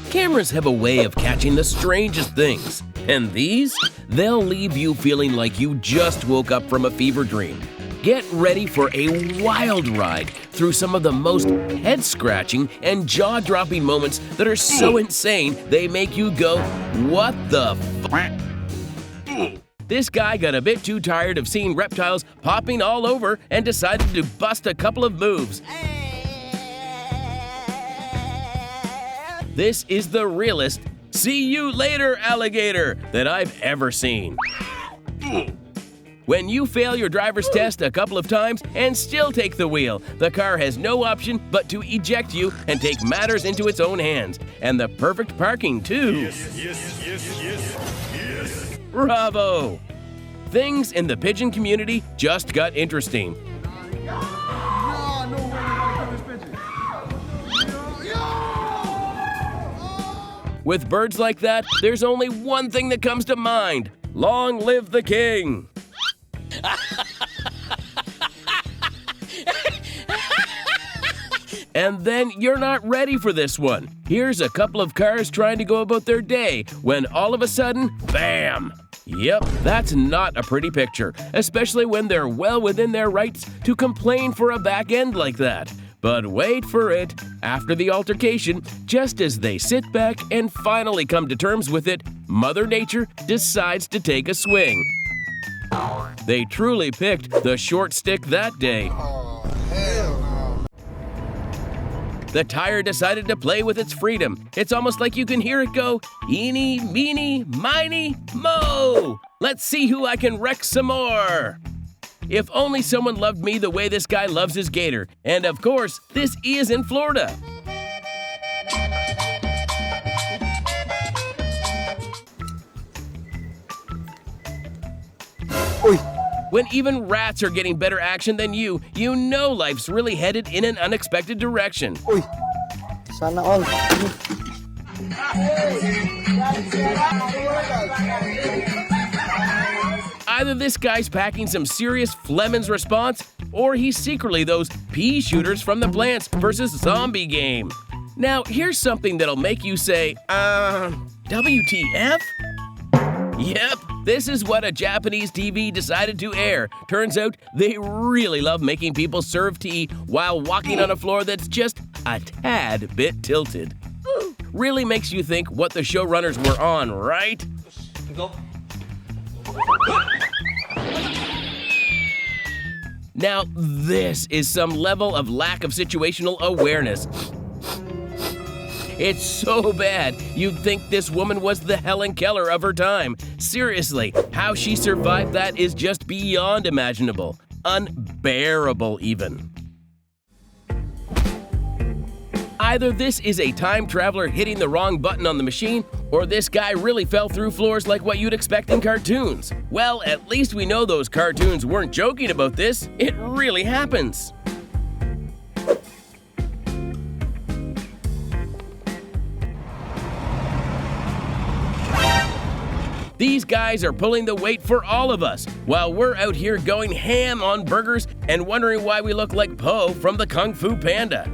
Cameras have a way of catching the strangest things, and these, they'll leave you feeling like you just woke up from a fever dream. Get ready for a wild ride through some of the most head-scratching and jaw-dropping moments that are so insane they make you go, "What the f***?" This guy got a bit too tired of seeing reptiles popping all over and decided to bust a couple of moves. This is the realest "see you later, alligator" that I've ever seen. When you fail your driver's test a couple of times and still take the wheel, the car has no option but to eject you and take matters into its own hands. And the perfect parking, too. Yes. Bravo! Things in the pigeon community just got interesting. With birds like that, there's only one thing that comes to mind. Long live the king! And then you're not ready for this one. Here's a couple of cars trying to go about their day when all of a sudden, bam! Yep, that's not a pretty picture, especially when they're well within their rights to complain for a back end like that. But wait for it. After the altercation, just as they sit back and finally come to terms with it, Mother Nature decides to take a swing. They truly picked the short stick that day. The tire decided to play with its freedom. It's almost like you can hear it go, "Eeny, meeny, miny, mo! Let's see who I can wreck some more!" If only someone loved me the way this guy loves his gator. And of course, this is in Florida. Oy. When even rats are getting better action than you know life's really headed in an unexpected direction. Uy, sana all. Either this guy's packing some serious Fleming's response, or he's secretly those pea shooters from the Plants vs. Zombie game. Now, here's something that'll make you say, WTF? Yep, this is what a Japanese TV decided to air. Turns out they really love making people serve tea while walking on a floor that's just a tad bit tilted. Really makes you think what the showrunners were on, right? Now, this is some level of lack of situational awareness. It's so bad, you'd think this woman was the Helen Keller of her time. Seriously, how she survived that is just beyond imaginable. Unbearable, even. Either this is a time traveler hitting the wrong button on the machine, or this guy really fell through floors like what you'd expect in cartoons. Well, at least we know those cartoons weren't joking about this. It really happens. These guys are pulling the weight for all of us, while we're out here going ham on burgers and wondering why we look like Po from the Kung Fu Panda.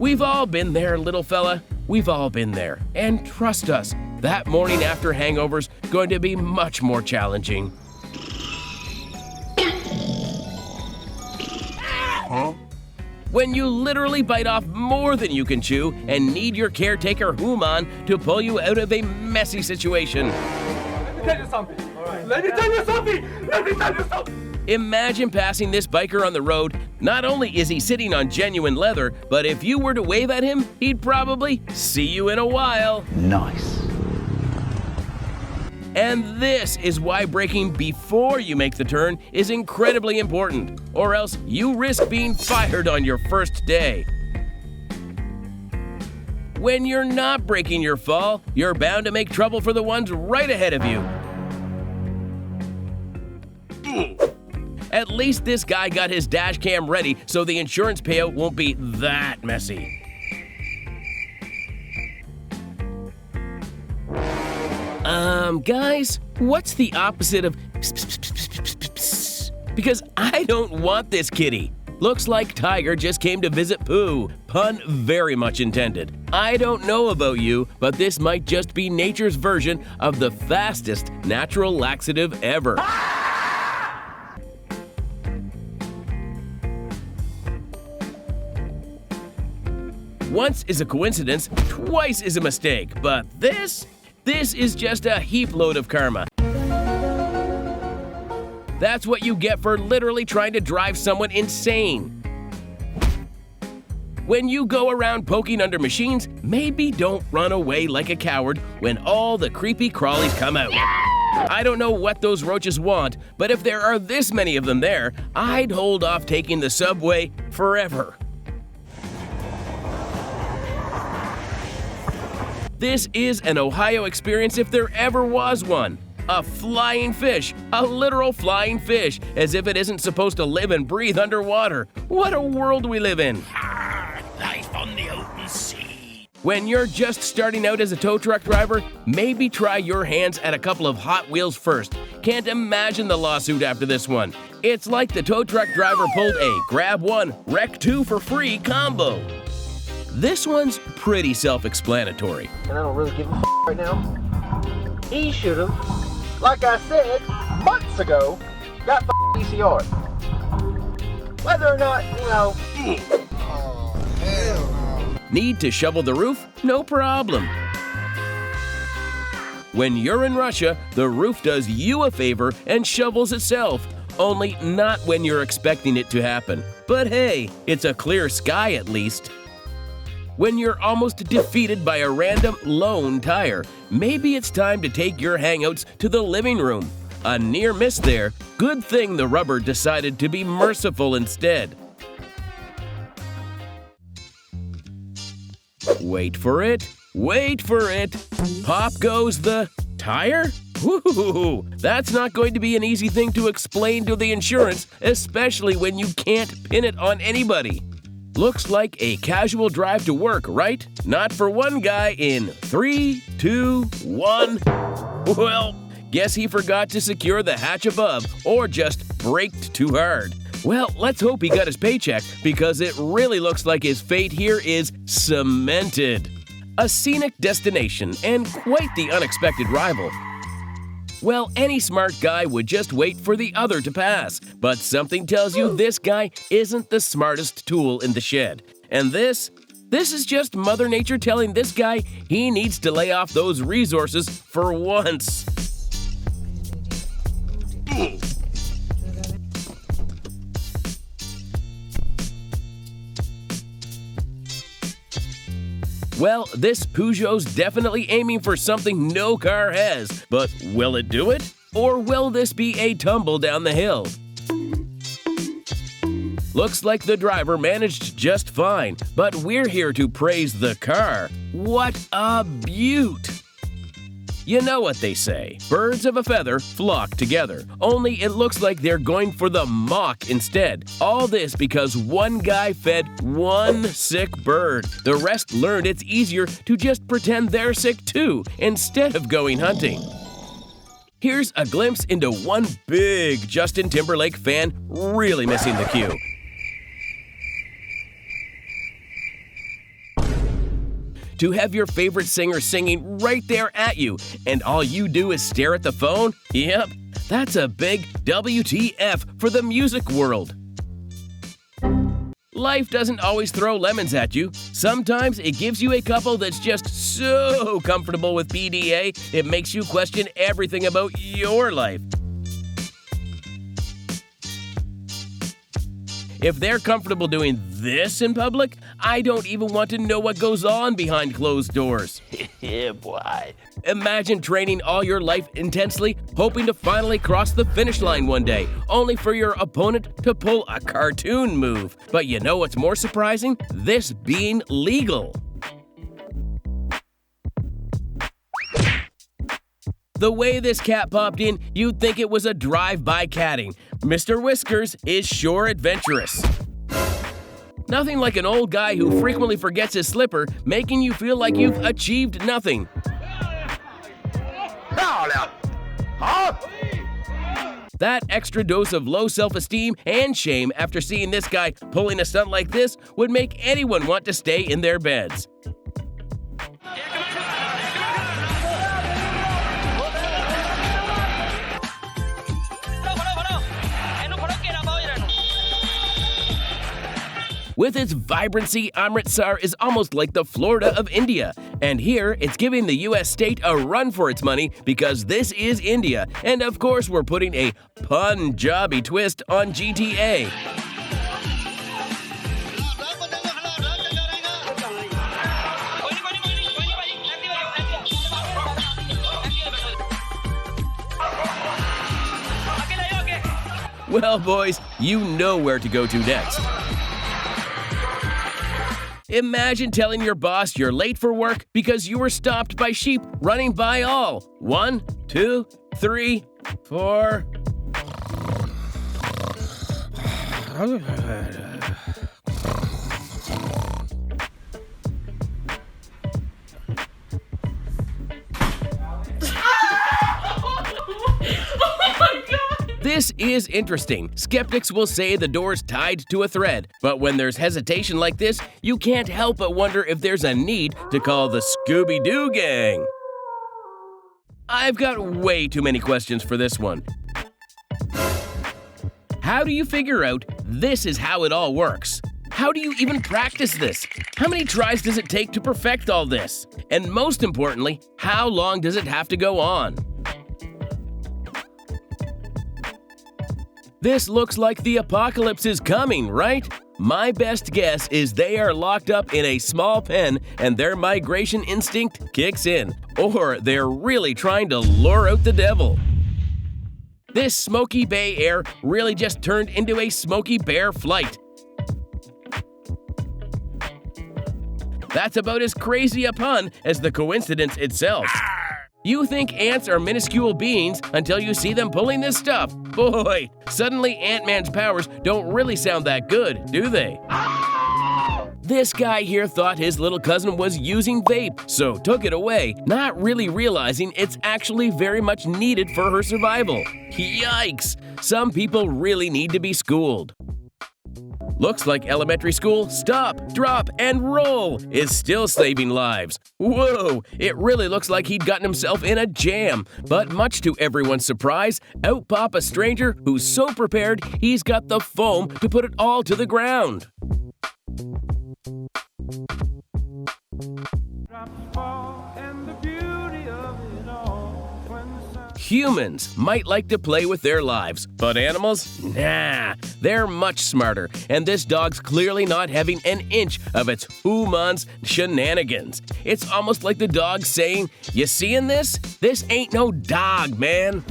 We've all been there, little fella. We've all been there. And trust us, that morning after hangover's going to be much more challenging. Huh? When you literally bite off more than you can chew and need your caretaker human to pull you out of a messy situation. Let me tell you something. Let me tell you something. Let me tell you something. Imagine passing this biker on the road. Not only is he sitting on genuine leather, but if you were to wave at him, he'd probably see you in a while. Nice. And this is why braking before you make the turn is incredibly important, or else you risk being fired on your first day. When you're not braking your fall, you're bound to make trouble for the ones right ahead of you. At least this guy got his dash cam ready so the insurance payout won't be that messy. Guys, what's the opposite of pss, pss, pss, pss, pss, pss, pss? Because I don't want this kitty. Looks like Tiger just came to visit Pooh. Pun very much intended. I don't know about you, but this might just be nature's version of the fastest natural laxative ever. Once is a coincidence, twice is a mistake, but this is just a heap load of karma. That's what you get for literally trying to drive someone insane. When you go around poking under machines, maybe don't run away like a coward when all the creepy crawlies come out. I don't know what those roaches want, but if there are this many of them there, I'd hold off taking the subway forever. This is an Ohio experience if there ever was one. A flying fish, a literal flying fish, as if it isn't supposed to live and breathe underwater. What a world we live in. Life on the open sea. When you're just starting out as a tow truck driver, maybe try your hands at a couple of Hot Wheels first. Can't imagine the lawsuit after this one. It's like the tow truck driver pulled a grab one, wreck two for free combo. This one's pretty self-explanatory. And I don't really give a right now. He should have, like I said months ago, got PCR. Whether or not, Need to shovel the roof? No problem. When you're in Russia, the roof does you a favor and shovels itself, only not when you're expecting it to happen. But hey, it's a clear sky at least. When you're almost defeated by a random lone tire, maybe it's time to take your hangouts to the living room. A near miss there. Good thing the rubber decided to be merciful instead. Wait for it. Wait for it. Pop goes the tire? Woo-hoo-hoo. That's not going to be an easy thing to explain to the insurance, especially when you can't pin it on anybody. Looks like a casual drive to work, right? Not for one guy in 3, 2, 1. Well, guess he forgot to secure the hatch above or just braked too hard. Well, let's hope he got his paycheck because it really looks like his fate here is cemented. A scenic destination and quite the unexpected rival. Well, any smart guy would just wait for the other to pass, but something tells you this guy isn't the smartest tool in the shed. And this is just Mother Nature telling this guy he needs to lay off those resources for once. Well, this Peugeot's definitely aiming for something no car has, but will it do it? Or will this be a tumble down the hill? Looks like the driver managed just fine, but we're here to praise the car. What a beaut! You know what they say, birds of a feather flock together. Only it looks like they're going for the mock instead. All this because one guy fed one sick bird. The rest learned it's easier to just pretend they're sick too, instead of going hunting. Here's a glimpse into one big Justin Timberlake fan really missing the cue. To have your favorite singer singing right there at you, and all you do is stare at the phone? Yep, that's a big WTF for the music world. Life doesn't always throw lemons at you. Sometimes it gives you a couple that's just so comfortable with PDA, it makes you question everything about your life. If they're comfortable doing this in public, I don't even want to know what goes on behind closed doors. Yeah, boy. Imagine training all your life intensely, hoping to finally cross the finish line one day, only for your opponent to pull a cartoon move. But you know what's more surprising? This being legal. The way this cat popped in, you'd think it was a drive-by catting. Mr. Whiskers is sure adventurous. Nothing like an old guy who frequently forgets his slipper, making you feel like you've achieved nothing. That extra dose of low self-esteem and shame after seeing this guy pulling a stunt like this would make anyone want to stay in their beds. With its vibrancy, Amritsar is almost like the Florida of India. And here, it's giving the US state a run for its money because this is India. And of course, we're putting a Punjabi twist on GTA. Well, boys, you know where to go to next. Imagine telling your boss you're late for work because you were stopped by sheep running by all. 1, 2, 3, 4. This is interesting. Skeptics will say the door's tied to a thread, but when there's hesitation like this, you can't help but wonder if there's a need to call the Scooby-Doo gang. I've got way too many questions for this one. How do you figure out this is how it all works? How do you even practice this? How many tries does it take to perfect all this? And most importantly, how long does it have to go on? This looks like the apocalypse is coming, right? My best guess is they are locked up in a small pen and their migration instinct kicks in. Or they're really trying to lure out the devil. This Smoky Bay air really just turned into a Smoky Bear flight. That's about as crazy a pun as the coincidence itself. You think ants are minuscule beings until you see them pulling this stuff. Boy, suddenly Ant-Man's powers don't really sound that good, do they? This guy here thought his little cousin was using vape, so took it away, not really realizing it's actually very much needed for her survival. Yikes! Some people really need to be schooled. Looks like elementary school stop, drop, and roll is still saving lives. Whoa, it really looks like he'd gotten himself in a jam. But much to everyone's surprise, out pop a stranger who's so prepared he's got the foam to put it all to the ground. Humans might like to play with their lives, but animals? Nah, they're much smarter, and this dog's clearly not having an inch of its human's shenanigans. It's almost like the dog saying, "You seeing this? This ain't no dog, man."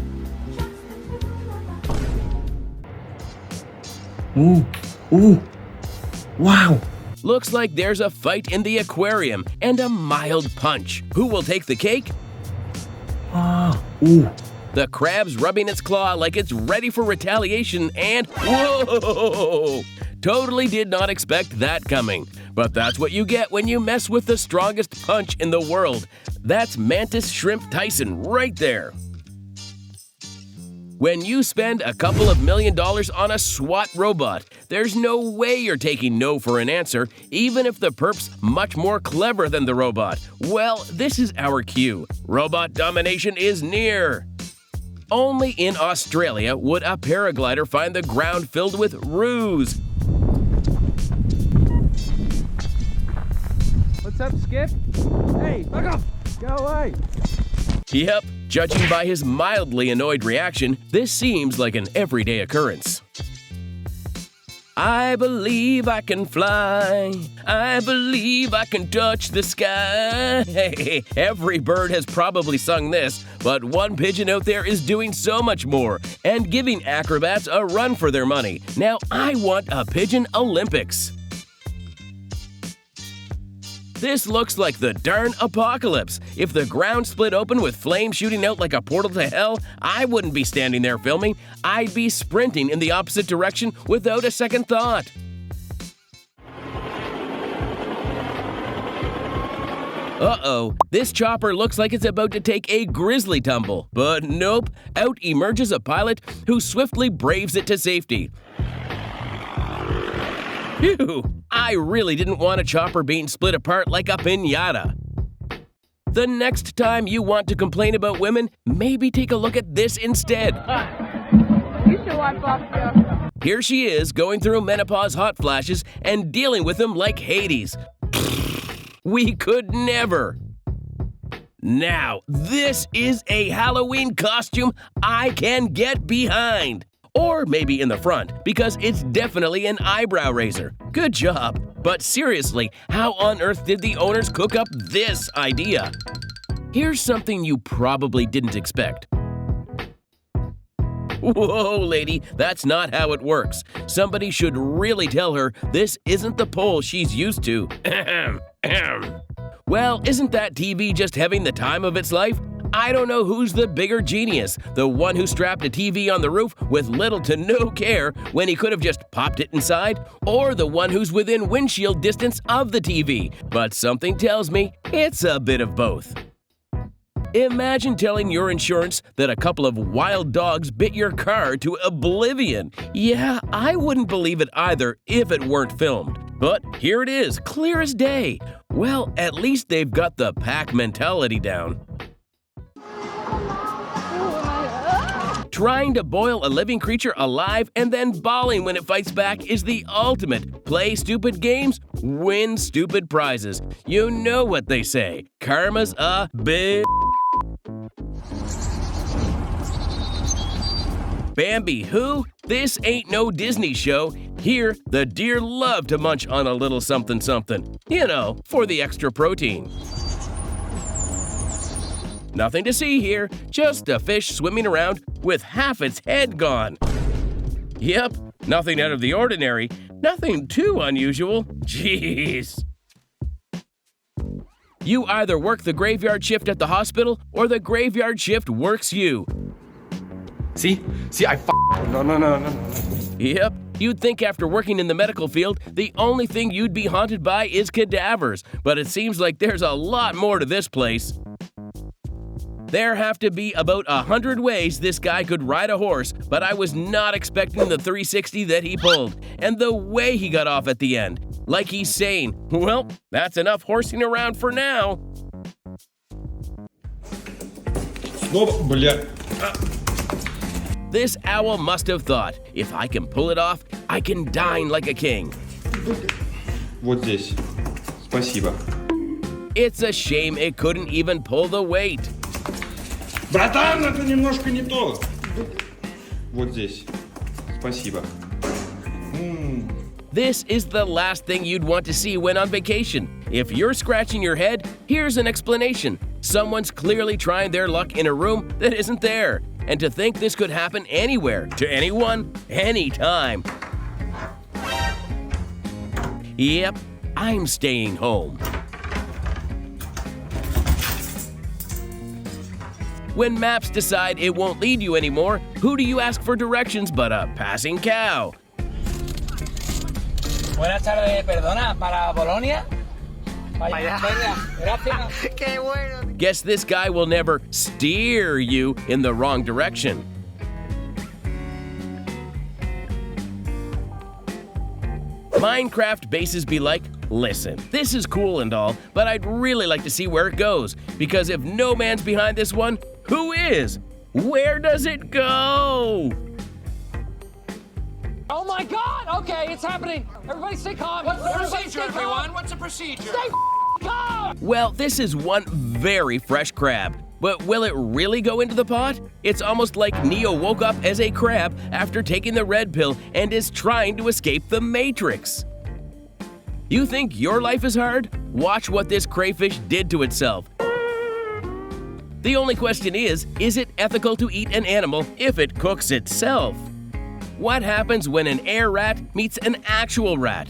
Ooh, wow. Looks like there's a fight in the aquarium and a mild punch. Who will take the cake? Ooh. The crab's rubbing its claw like it's ready for retaliation and whoa! Totally did not expect that coming. But that's what you get when you mess with the strongest punch in the world. That's Mantis Shrimp Tyson right there. When you spend a couple of $1 million on a SWAT robot, there's no way you're taking no for an answer, even if the perp's much more clever than the robot. Well, this is our cue. Robot domination is near. Only in Australia would a paraglider find the ground filled with ruse. What's up, Skip? Hey, fuck off! Go away! Yep, judging by his mildly annoyed reaction, this seems like an everyday occurrence. I believe I can fly. I believe I can touch the sky. Hey, every bird has probably sung this, but one pigeon out there is doing so much more and giving acrobats a run for their money. Now I want a Pigeon Olympics. This looks like the darn apocalypse. If the ground split open with flames shooting out like a portal to hell, I wouldn't be standing there filming. I'd be sprinting in the opposite direction without a second thought. Uh-oh, this chopper looks like it's about to take a grizzly tumble. But nope, out emerges a pilot who swiftly braves it to safety. Phew, I really didn't want a chopper being split apart like a piñata. The next time you want to complain about women, maybe take a look at this instead. You should wipe off your... Here she is, going through menopause hot flashes and dealing with them like Hades. We could never. Now, this is a Halloween costume I can get behind. Or maybe in the front, because it's definitely an eyebrow raiser. Good job. But seriously, how on earth did the owners cook up this idea? Here's something you probably didn't expect. Whoa, lady, that's not how it works. Somebody should really tell her this isn't the pole she's used to. Well, isn't that TV just having the time of its life? I don't know who's the bigger genius, the one who strapped a TV on the roof with little to no care when he could have just popped it inside, or the one who's within windshield distance of the TV, but something tells me it's a bit of both. Imagine telling your insurance that a couple of wild dogs bit your car to oblivion. Yeah, I wouldn't believe it either if it weren't filmed. But here it is, clear as day. Well, at least they've got the pack mentality down. Trying to boil a living creature alive and then bawling when it fights back is the ultimate. Play stupid games, win stupid prizes. You know what they say. Karma's a bitch. Bambi who? This ain't no Disney show. Here, the deer love to munch on a little something something. You know, for the extra protein. Nothing to see here, just a fish swimming around with half its head gone. Yep, nothing out of the ordinary, nothing too unusual. Jeez. You either work the graveyard shift at the hospital or the graveyard shift works you. See, no. Yep, you'd think after working in the medical field, the only thing you'd be haunted by is cadavers, but it seems like there's a lot more to this place. There have to be about 100 ways this guy could ride a horse, but I was not expecting the 360 that he pulled, and the way he got off at the end. Like he's saying, well, that's enough horsing around for now. This owl must have thought, if I can pull it off, I can dine like a king. Вот здесь. Спасибо. It's a shame it couldn't even pull the weight. Братан, это немножко не то. Вот здесь. Спасибо. This is the last thing you'd want to see when on vacation. If you're scratching your head, here's an explanation. Someone's clearly trying their luck in a room that isn't there. And to think this could happen anywhere, to anyone, anytime. Yep, I'm staying home. When maps decide it won't lead you anymore, who do you ask for directions but a passing cow? Buenas tardes, perdona, para Bolonia. Vaya, gracias. Qué bueno. Guess this guy will never steer you in the wrong direction. Minecraft bases be like, listen, this is cool and all, but I'd really like to see where it goes, because if no man's behind this one, who is? Where does it go? Oh my God! Okay, it's happening. Everybody stay calm. What's the procedure, everyone? What's the procedure? Stay calm! Well, this is one very fresh crab. But will it really go into the pot? It's almost like Neo woke up as a crab after taking the red pill and is trying to escape the Matrix. You think your life is hard? Watch what this crayfish did to itself. The only question is it ethical to eat an animal if it cooks itself? What happens when an air rat meets an actual rat?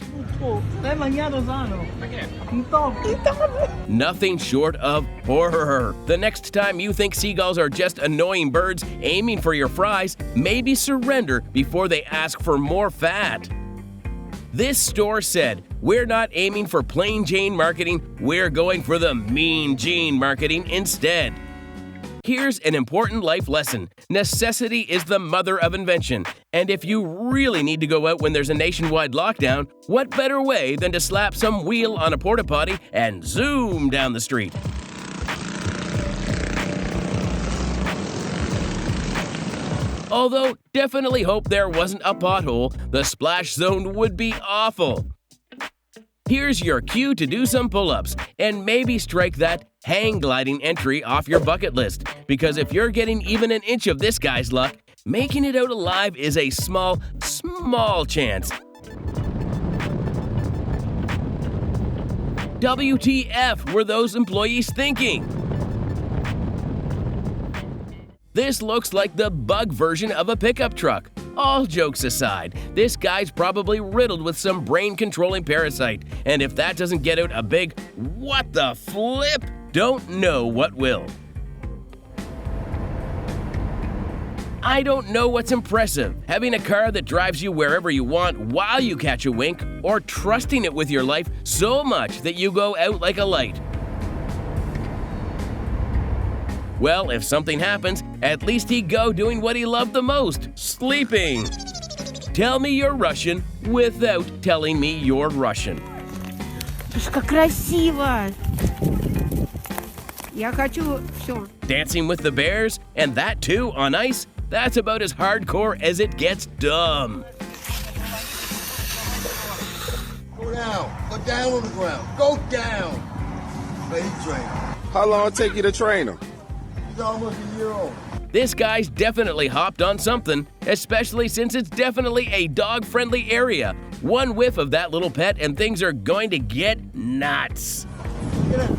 Nothing short of horror. The next time you think seagulls are just annoying birds aiming for your fries, maybe surrender before they ask for more fat. This store said, "We're not aiming for plain Jane marketing, we're going for the mean Gene marketing instead." Here's an important life lesson. Necessity is the mother of invention. And if you really need to go out when there's a nationwide lockdown, what better way than to slap some wheel on a porta potty and zoom down the street? Although, definitely hope there wasn't a pothole. The splash zone would be awful. Here's your cue to do some pull-ups and maybe strike that hang gliding entry off your bucket list, because if you're getting even an inch of this guy's luck, making it out alive is a small chance. WTF were those employees thinking? This looks like the bug version of a pickup truck. All jokes aside, this guy's probably riddled with some brain-controlling parasite, and if that doesn't get out a big "what the flip," don't know what will. I don't know what's impressive, having a car that drives you wherever you want while you catch a wink, or trusting it with your life so much that you go out like a light. Well, if something happens, at least he'd go doing what he loved the most, sleeping. Tell me you're Russian without telling me you're Russian. Как красиво! Я хочу все. Dancing with the bears, and that too on ice? That's about as hardcore as it gets dumb. Go down. Go down on the ground. Go down. Let him train. How long it take you to train him? He's almost a year old. This guy's definitely hopped on something, especially since it's definitely a dog-friendly area. One whiff of that little pet and things are going to get nuts. Get out.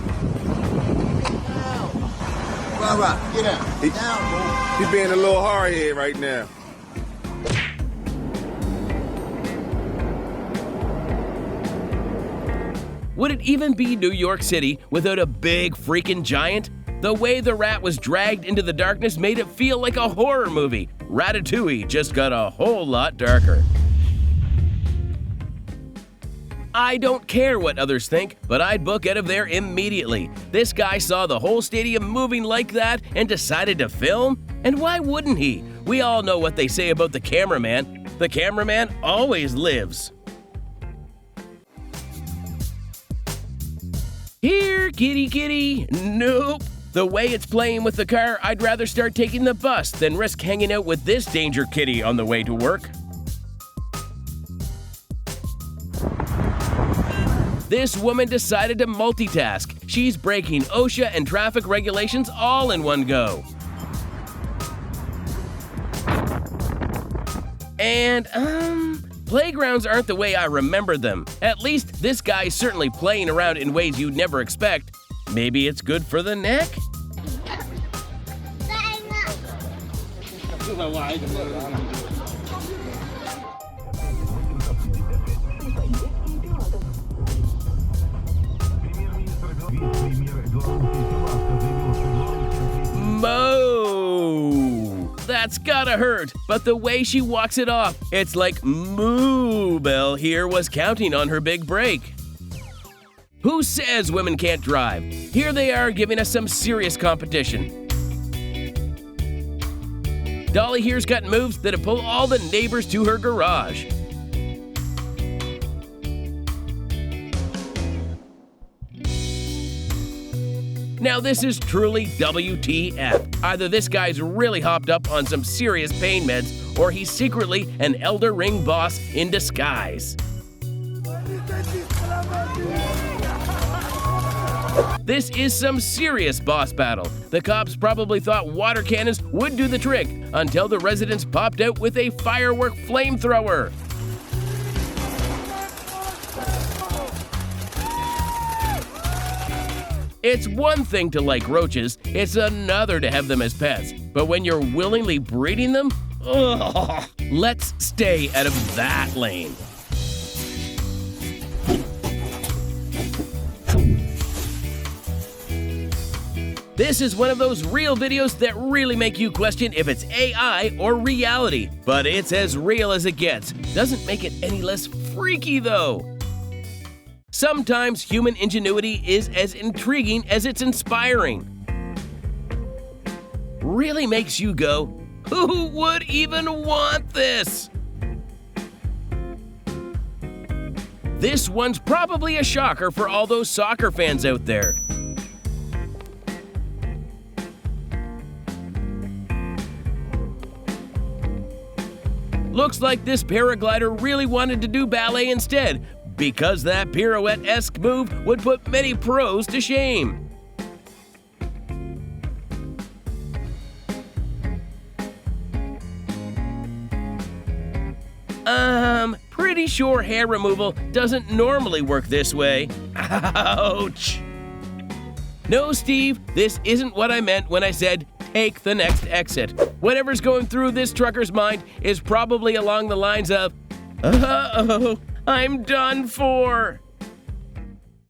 Right. Get out. Down, bro. He being a little hard-head right now. Would it even be New York City without a big freaking giant? The way the rat was dragged into the darkness made it feel like a horror movie. Ratatouille just got a whole lot darker. I don't care what others think, but I'd book out of there immediately. This guy saw the whole stadium moving like that and decided to film? And why wouldn't he? We all know what they say about the cameraman. The cameraman always lives. Here, kitty kitty. Nope. The way it's playing with the car, I'd rather start taking the bus than risk hanging out with this danger kitty on the way to work. This woman decided to multitask. She's breaking OSHA and traffic regulations all in one go. And, playgrounds aren't the way I remember them. At least this guy's certainly playing around in ways you'd never expect. Maybe it's good for the neck? Moo! That's gotta hurt, but the way she walks it off, it's like Moo Bell here was counting on her big break. Who says women can't drive? Here they are giving us some serious competition. Dolly here's got moves that'll pull all the neighbors to her garage. Now this is truly WTF. Either this guy's really hopped up on some serious pain meds, or he's secretly an Elder Ring boss in disguise. This is some serious boss battle. The cops probably thought water cannons would do the trick until the residents popped out with a firework flamethrower. It's one thing to like roaches, it's another to have them as pets. But when you're willingly breeding them, ugh, let's stay out of that lane. This is one of those real videos that really make you question if it's AI or reality. But it's as real as it gets. Doesn't make it any less freaky though. Sometimes human ingenuity is as intriguing as it's inspiring. Really makes you go, who would even want this? This one's probably a shocker for all those soccer fans out there. Looks like this paraglider really wanted to do ballet instead, because that pirouette-esque move would put many pros to shame. Pretty sure hair removal doesn't normally work this way. Ouch! No, Steve, this isn't what I meant when I said take the next exit. Whatever's going through this trucker's mind is probably along the lines of, uh-oh, I'm done for.